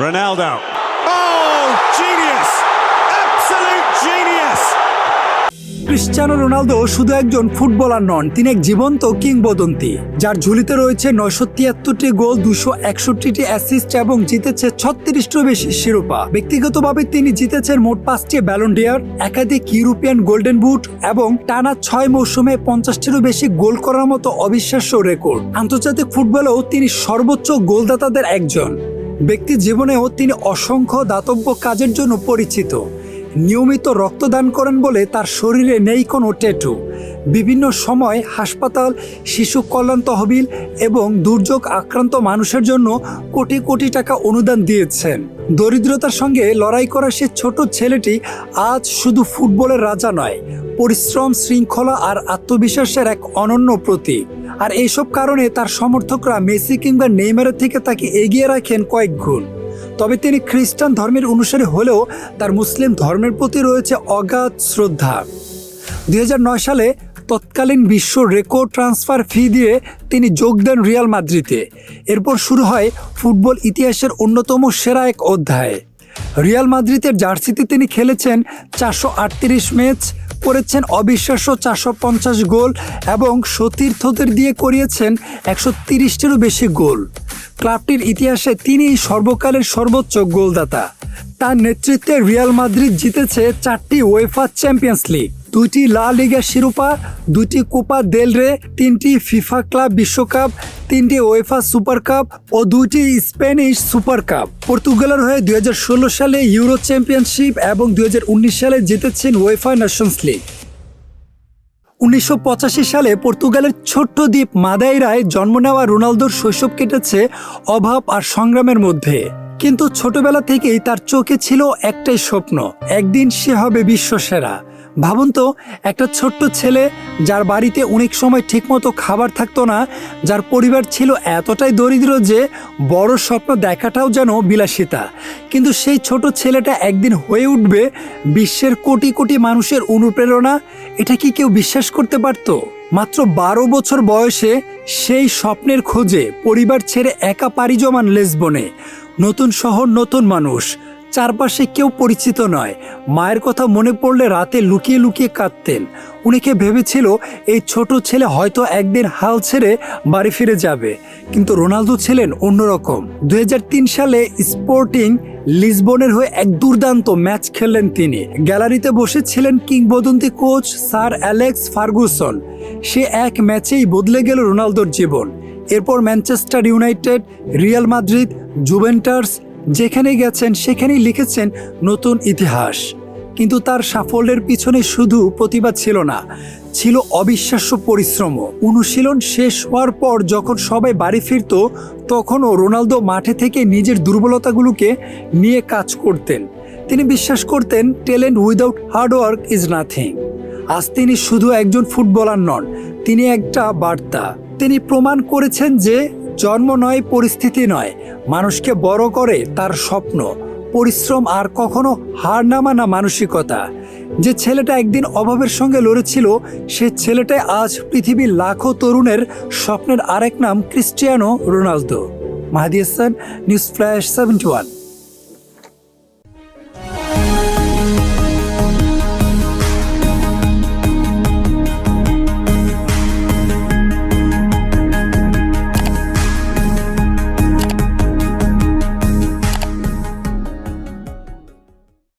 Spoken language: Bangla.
Ronaldo. Oh, genius! Absolute genius! Cristiano Ronaldo শুধু একজন ফুটবলার নন, তিনি এক জীবন্ত কিংবদন্তি, যার ঝুলিতে রয়েছে 973টি গোল, 261টি অ্যাসিস্ট এবং জিতেছে 36টিরও বেশি শিরোপা। ব্যক্তিগতভাবে তিনি জিতেছেন মোট 5টি ব্যালন ডি'অর, একাধিক ইউরোপিয়ান গোল্ডেন বুট এবং টানা 6 মৌসুমে 50টিরও বেশি গোল করার মতো অবিশ্বাস্য রেকর্ড। আন্তর্জাতিক ফুটবলেও তিনি সর্বোচ্চ গোলদাতাদের একজন। ব্যক্তি জীবনেও তিনি অসংখ্য দাতব্য কাজের জন্য পরিচিত। নিয়মিত রক্তদান করেন বলে তার শরীরে নেই কোনো ট্যাটু। বিভিন্ন সময় হাসপাতাল, শিশু কল্যাণ তহবিল এবং দুর্যোগ আক্রান্ত মানুষের জন্য কোটি কোটি টাকা অনুদান দিয়েছেন। দরিদ্রতার সঙ্গে লড়াই করা সে ছোট ছেলেটি আজ শুধু ফুটবলের রাজা নয়, পরিশ্রম, শৃঙ্খলা আর আত্মবিশ্বাসের এক অনন্য প্রতীক। আর এইসব কারণে তার সমর্থকরা মেসি কিংবা নেইমারের থেকে তাকে এগিয়ে রাখেন কয়েক গুণ। তবে তিনি খ্রিস্টান ধর্মের অনুসারী হলেও তার মুসলিম ধর্মের প্রতি রয়েছে অগাধ শ্রদ্ধা। 2009 সালে তৎকালীন বিশ্ব রেকর্ড ট্রান্সফার ফি দিয়ে তিনি যোগ দেন রিয়াল মাদ্রিদে। এরপর শুরু হয় ফুটবল ইতিহাসের অন্যতম সেরা এক অধ্যায়। রিয়াল মাদ্রিদের জার্সিতে তিনি খেলেছেন 438 ম্যাচ, করেছেন অবিশ্বাস্য 450 গোল এবং সতীর্থদের দিয়ে করিয়েছেন 130টিরও বেশি গোল। ক্লাবটির ইতিহাসে তিনি সর্বকালের সর্বোচ্চ গোলদাতা। তার নেতৃত্বে রিয়াল মাদ্রিদ জিতেছে 4টি উয়েফা চ্যাম্পিয়ন্স লিগ, 2টি লা লিগা শিরোপা, 2টি কোপা দেল রে, 3টি ফিফা ক্লাব বিশ্বকাপ, 3টি উয়েফা সুপার কাপ ও 2টি স্প্যানিশ সুপার কাপ। পর্তুগালের হয়ে 2016 সালে ইউরো চ্যাম্পিয়নশিপ এবং 2019 সালে জিতেছেন উয়েফা নেশনস লিগ। 1985 সালে পর্তুগালের ছোট্ট দ্বীপ মাদাইরায় জন্ম নেওয়া রোনালদোর শৈশব কেটেছে অভাব আর সংগ্রামের মধ্যে। কিন্তু ছোটবেলা থেকেই তার চোখে ছিল একটাই স্বপ্ন, একদিন সে হবে বিশ্বসেরা। ভাবুন তো, একটা ছোট্ট ছেলে যার বাড়িতে অনেক সময় ঠিকমতো খাবার থাকতো না, যার পরিবার ছিল এতটাই দরিদ্র যে বড় স্বপ্ন দেখাটাও যেন বিলাসিতা। কিন্তু সেই ছোট ছেলেটা একদিন হয়ে উঠবে বিশ্বের কোটি কোটি মানুষের অনুপ্রেরণা। এটা কি কেউ বিশ্বাস করতে পারত? মাত্র 12 বছর বয়সে সেই স্বপ্নের খোঁজে পরিবার ছেড়ে একা পাড়ি জমান লিসবনে। নতুন শহর, নতুন মানুষ, চারপাশে কেউ পরিচিত নয়। মায়ের কথা মনে পড়লে রাতে লুকিয়ে লুকিয়ে কাঁদতেন। অনেকে ভেবেছিল এই ছোট ছেলে হয়তো একদিন হাল ছেড়ে বাড়ি ফিরে যাবে, কিন্তু রোনালদো ছিলেন অন্যরকম। 2003 সালে স্পোর্টিং লিসবনের হয়ে এক দুর্দান্ত ম্যাচ খেললেন তিনি। গ্যালারিতে বসেছিলেন কিংবদন্তি কোচ স্যার অ্যালেক্স ফার্গুসন। সে এক ম্যাচেই বদলে গেল রোনালদোর জীবন। এরপর Manchester United, Real Madrid, Juventus, যেখানে গেছেন সেখানেই লিখেছেন নতুন ইতিহাস। কিন্তু তার সাফল্যের পিছনে শুধু প্রতিভা ছিল না, ছিল অবিশ্বাস্য পরিশ্রম। অনুশীলন শেষ হওয়ার পর যখন সবাই বাড়ি ফিরত, তখনও রোনালদো মাঠে থেকে নিজের দুর্বলতাগুলোকে নিয়ে কাজ করতেন। তিনি বিশ্বাস করতেন talent without hard work is nothing. আজ তিনি শুধু একজন ফুটবলার নন, তিনি একটা বার্তা। তিনি প্রমাণ করেছেন যে জন্ম নয়, পরিস্থিতি নয়, মানুষকে বড় করে তার স্বপ্ন, পরিশ্রম আর কখনো হার না মানা মানসিকতা। যে ছেলেটা একদিন অভাবের সঙ্গে লড়েছিল, সে ছেলেটাই আজ পৃথিবীর লাখো তরুণের স্বপ্নের আরেক নাম Cristiano Ronaldo. Mahdi Hasan, news flash 71।